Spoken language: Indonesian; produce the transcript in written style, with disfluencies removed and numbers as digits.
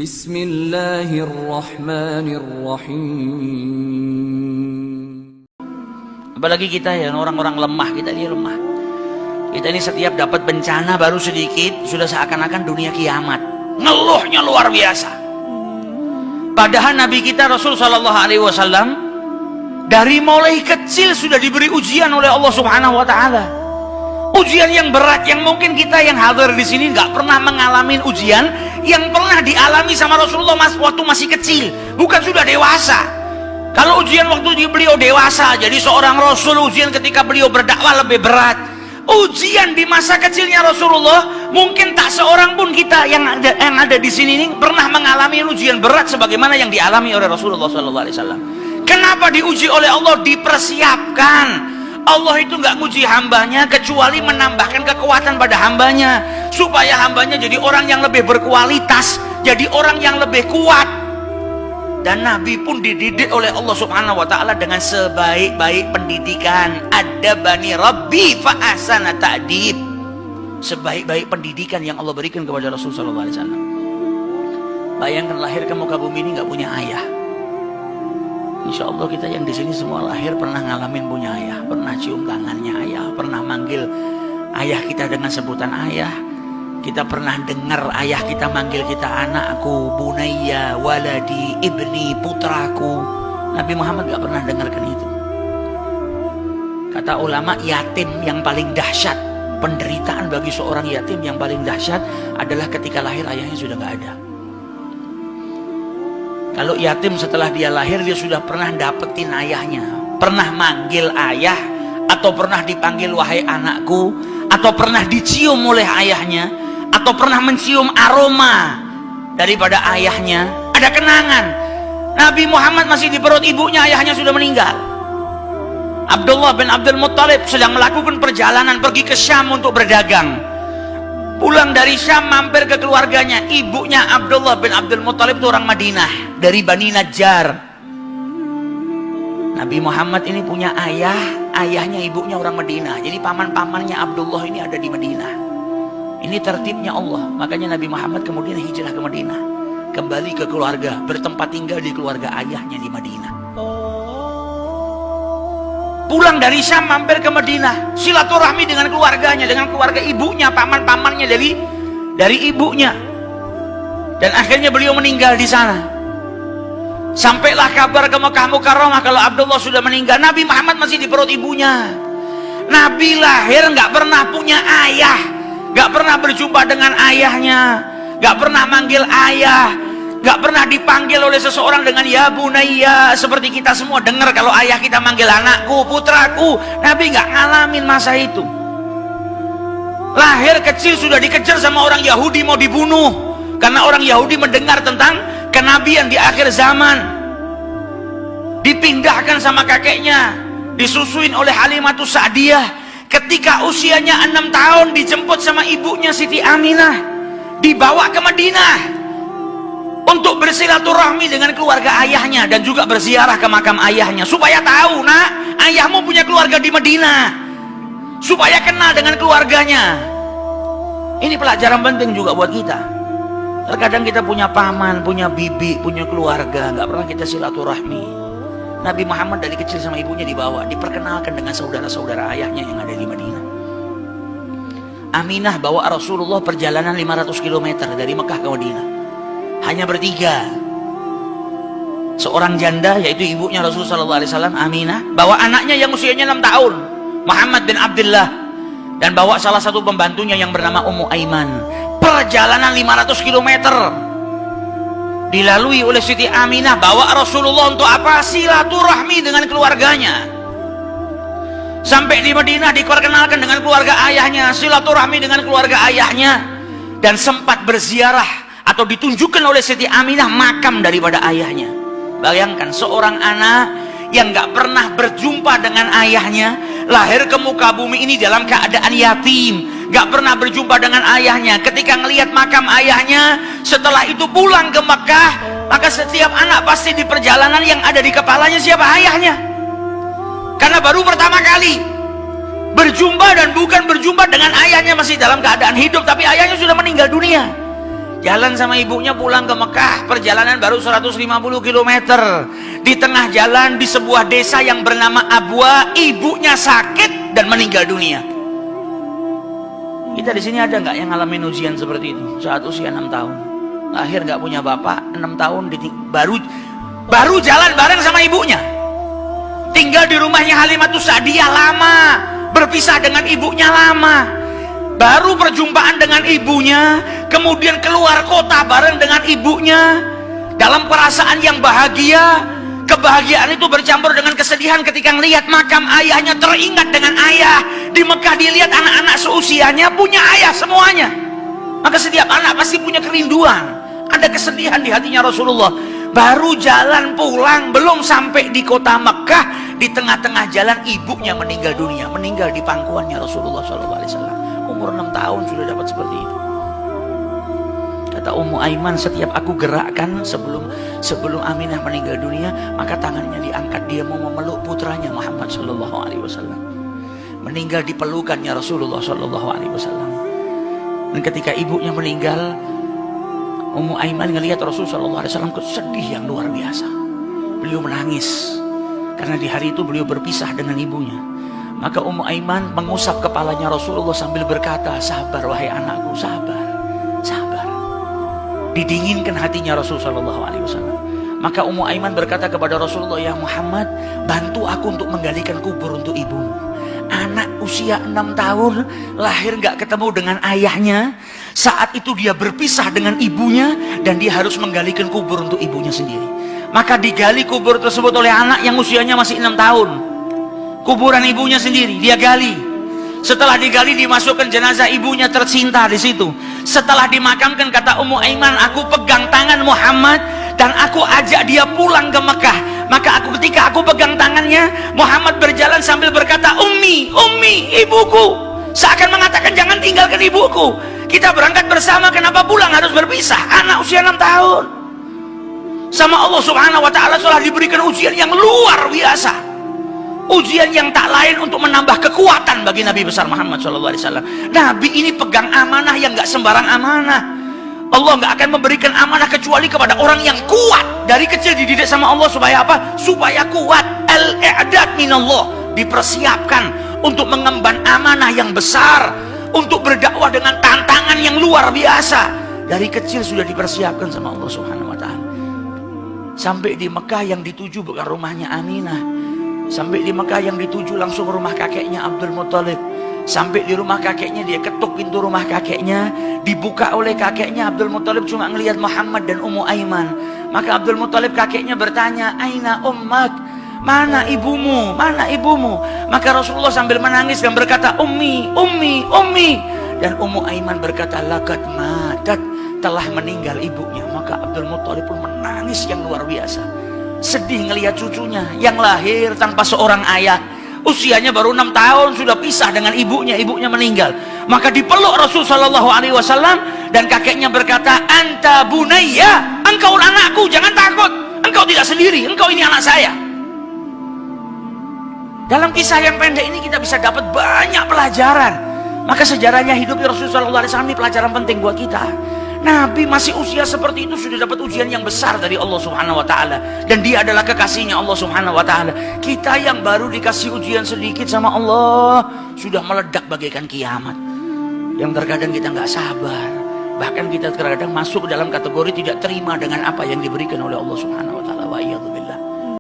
Bismillahirrahmanirrahim. Apalagi kita ya, orang-orang lemah, kita ini lemah. Kita ini setiap dapat bencana baru sedikit sudah seakan-akan dunia kiamat. Ngeluhnya luar biasa. Padahal Nabi kita Rasul Shallallahu Alaihi Wasallam dari mulai kecil sudah diberi ujian oleh Allah Subhanahu Wa Taala. Ujian yang berat yang mungkin kita yang hadir di sini nggak pernah mengalami ujian yang pernah dialami sama Rasulullah waktu masih kecil, bukan sudah dewasa. Kalau ujian waktu beliau dewasa, jadi seorang Rasul, ujian ketika beliau berdakwah lebih berat. Ujian di masa kecilnya Rasulullah, mungkin tak seorang pun kita yang ada di sini ini pernah mengalami ujian berat sebagaimana yang dialami oleh Rasulullah SAW. Kenapa diuji oleh Allah? Dipersiapkan. Allah itu nggak nguji hambanya kecuali menambahkan kekuatan pada hambanya, supaya hambanya jadi orang yang lebih berkualitas, jadi orang yang lebih kuat. Dan Nabi pun dididik oleh Allah Subhanahu Wa Taala dengan sebaik-baik pendidikan. Adabani Rabbi fa ahsana ta'dib. Sebaik-baik pendidikan yang Allah berikan kepada Rasul Sallallahu Alaihi Wasallam. Bayangkan lahir ke muka bumi ini nggak punya ayah. Insya Allah kita yang di sini semua lahir pernah ngalamin punya ayah, pernah cium tangannya ayah, pernah manggil ayah kita dengan sebutan ayah. Kita pernah dengar ayah kita manggil kita anakku, bunayya, waladi, ibni, putraku. Nabi Muhammad gak pernah dengarkan itu. Kata ulama, yatim yang paling dahsyat, penderitaan bagi seorang yatim yang paling dahsyat adalah ketika lahir ayahnya sudah gak ada. Kalau yatim setelah dia lahir, dia sudah pernah dapetin ayahnya, pernah manggil ayah, atau pernah dipanggil wahai anakku, atau pernah dicium oleh ayahnya, atau pernah mencium aroma daripada ayahnya, ada kenangan. Nabi Muhammad masih di perut ibunya, ayahnya sudah meninggal. Abdullah bin Abdul Muttalib sedang melakukan perjalanan pergi ke Syam untuk berdagang. Pulang dari Syam mampir ke keluarganya. Ibunya Abdullah bin Abdul Muttalib itu orang Madinah, dari Bani Najjar. Nabi Muhammad ini punya ayah, ayahnya ibunya orang Madinah. Jadi paman-pamannya Abdullah ini ada di Madinah. Ini tertibnya Allah. Makanya Nabi Muhammad kemudian hijrah ke Madinah, kembali ke keluarga, bertempat tinggal di keluarga ayahnya di Madinah. Pulang dari Syam mampir ke Madinah, silaturahmi dengan keluarganya, dengan keluarga ibunya, paman-pamannya dari ibunya. Dan akhirnya beliau meninggal di sana. Sampailah kabar ke Mekah Mukarramah kalau Abdullah sudah meninggal. Nabi Muhammad masih di perut ibunya. Nabi lahir nggak pernah punya ayah, gak pernah berjumpa dengan ayahnya, gak pernah manggil ayah, gak pernah dipanggil oleh seseorang dengan ya bunayya seperti kita semua dengar kalau ayah kita manggil anakku, putraku. Nabi gak ngalamin masa itu. Lahir kecil sudah dikejar sama orang Yahudi, mau dibunuh karena orang Yahudi mendengar tentang kenabian di akhir zaman. Dipindahkan sama kakeknya, disusuin oleh Halimatus Sa'diyah. Ketika usianya 6 tahun dijemput sama ibunya Siti Aminah, dibawa ke Madinah untuk bersilaturahmi dengan keluarga ayahnya dan juga berziarah ke makam ayahnya, supaya tahu, nak, ayahmu punya keluarga di Madinah, supaya kenal dengan keluarganya. Ini pelajaran penting juga buat kita. Terkadang kita punya paman, punya bibi, punya keluarga, nggak pernah kita silaturahmi. Nabi Muhammad dari kecil sama ibunya dibawa, diperkenalkan dengan saudara-saudara ayahnya yang ada di Madinah. Aminah bawa Rasulullah perjalanan 500 km dari Mekah ke Madinah, hanya bertiga. Seorang janda yaitu ibunya Rasulullah SAW, Aminah, bawa anaknya yang usianya 6 tahun, Muhammad bin Abdullah, dan bawa salah satu pembantunya yang bernama Ummu Aiman. Perjalanan 500 km dilalui oleh Siti Aminah, bawa Rasulullah untuk apa? Silaturahmi dengan keluarganya. Sampai di Madinah diperkenalkan dengan keluarga ayahnya, silaturahmi dengan keluarga ayahnya, dan sempat berziarah atau ditunjukkan oleh Siti Aminah makam daripada ayahnya. Bayangkan seorang anak yang gak pernah berjumpa dengan ayahnya, lahir ke muka bumi ini dalam keadaan yatim, gak pernah berjumpa dengan ayahnya. Ketika ngelihat makam ayahnya, setelah itu pulang ke Mekah, maka setiap anak pasti di perjalanan yang ada di kepalanya siapa? Ayahnya. Karena baru pertama kali berjumpa, dan bukan berjumpa dengan ayahnya masih dalam keadaan hidup, tapi ayahnya sudah meninggal dunia. Jalan sama ibunya pulang ke Mekah, perjalanan baru 150 km. Di tengah jalan di sebuah desa yang bernama Abwa, ibunya sakit dan meninggal dunia. Kita di sini ada nggak yang ngalamin ujian seperti itu? Saat usia 6 tahun, lahir nggak punya bapak, 6 tahun baru jalan bareng sama ibunya. Tinggal di rumahnya Halimatus Sa'diyah lama, berpisah dengan ibunya lama. Baru perjumpaan dengan ibunya, kemudian keluar kota bareng dengan ibunya, dalam perasaan yang bahagia. Kebahagiaan itu bercampur dengan kesedihan ketika melihat makam ayahnya, teringat dengan ayah. Di Mekah dilihat anak-anak seusianya punya ayah semuanya. Maka setiap anak pasti punya kerinduan, ada kesedihan di hatinya Rasulullah. Baru jalan pulang, belum sampai di kota Mekah, di tengah-tengah jalan ibunya meninggal dunia, meninggal di pangkuannya Rasulullah SAW. Umur 6 tahun sudah dapat seperti itu. Kata Ummu Aiman, setiap aku gerakkan sebelum Aminah meninggal dunia, maka tangannya diangkat, dia mau memeluk putranya Muhammad sallallahu alaihi wasallam. Meninggal di pelukannya Rasulullah sallallahu alaihi wasallam. Dan ketika ibunya meninggal, Ummu Aiman ngelihat Rasulullah sallallahu alaihi wasallam sedih yang luar biasa. Beliau menangis karena di hari itu beliau berpisah dengan ibunya. Maka Ummu Aiman mengusap kepalanya Rasulullah sambil berkata, sabar wahai anakku, sabar, sabar. Didinginkan hatinya Rasulullah SAW. Maka Ummu Aiman berkata kepada Rasulullah, ya Muhammad, bantu aku untuk menggalikan kubur untuk ibumu. Anak usia 6 tahun, lahir gak ketemu dengan ayahnya. Saat itu dia berpisah dengan ibunya, dan dia harus menggalikan kubur untuk ibunya sendiri. Maka digali kubur tersebut oleh anak yang usianya masih 6 tahun. Kuburan ibunya sendiri dia gali. Setelah digali, dimasukkan jenazah ibunya tercinta di situ. Setelah dimakamkan, kata Ummu Aiman, aku pegang tangan Muhammad dan aku ajak dia pulang ke Mekah. Maka ketika aku pegang tangannya, Muhammad berjalan sambil berkata, Ummi, Ummi, ibuku. Seakan mengatakan, jangan tinggalkan ibuku. Kita berangkat bersama, kenapa pulang harus berpisah? Anak usia 6 tahun. Sama Allah Subhanahu wa Ta'ala telah diberikan ujian yang luar biasa. Ujian yang tak lain untuk menambah kekuatan bagi Nabi besar Muhammad SAW. Nabi ini pegang amanah yang gak sembarang amanah. Allah gak akan memberikan amanah kecuali kepada orang yang kuat. Dari kecil dididik sama Allah supaya apa? Supaya kuat. Al-i'dad minallah, dipersiapkan untuk mengemban amanah yang besar, untuk berdakwah dengan tantangan yang luar biasa. Dari kecil sudah dipersiapkan sama Allah Subhanahu wa Ta'ala. Sampai di Mekah yang dituju bukan rumahnya Aminah. Sampai di Mekah yang dituju langsung rumah kakeknya Abdul Muthalib. Sampai di rumah kakeknya, dia ketuk pintu rumah kakeknya, dibuka oleh kakeknya. Abdul Muthalib cuma ngelihat Muhammad dan Ummu Aiman. Maka Abdul Muthalib kakeknya bertanya, Aina ummak, mana ibumu, mana ibumu? Maka Rasulullah sambil menangis dan berkata, Ummi, Ummi, Ummi. Dan Ummu Aiman berkata, laqad matat, telah meninggal ibunya. Maka Abdul Muthalib pun menangis yang luar biasa. Sedih ngelihat cucunya yang lahir tanpa seorang ayah, usianya baru 6 tahun sudah pisah dengan ibunya, ibunya meninggal. Maka dipeluk Rasul sallallahu alaihi wasallam dan kakeknya berkata, anta bunayya, engkau anakku, jangan takut, engkau tidak sendiri, engkau ini anak saya. Dalam kisah yang pendek ini kita bisa dapat banyak pelajaran. Maka sejarahnya hidupnya Rasul sallallahu alaihi wasallam ini pelajaran penting buat kita. Nabi masih usia seperti itu sudah dapat ujian yang besar dari Allah Subhanahu wa Ta'ala, dan dia adalah kekasihnya Allah Subhanahu wa Ta'ala. Kita yang baru dikasih ujian sedikit sama Allah sudah meledak bagaikan kiamat, yang terkadang kita nggak sabar, bahkan kita terkadang masuk dalam kategori tidak terima dengan apa yang diberikan oleh Allah Subhanahu wa Ta'ala. Wa iyadzubillah.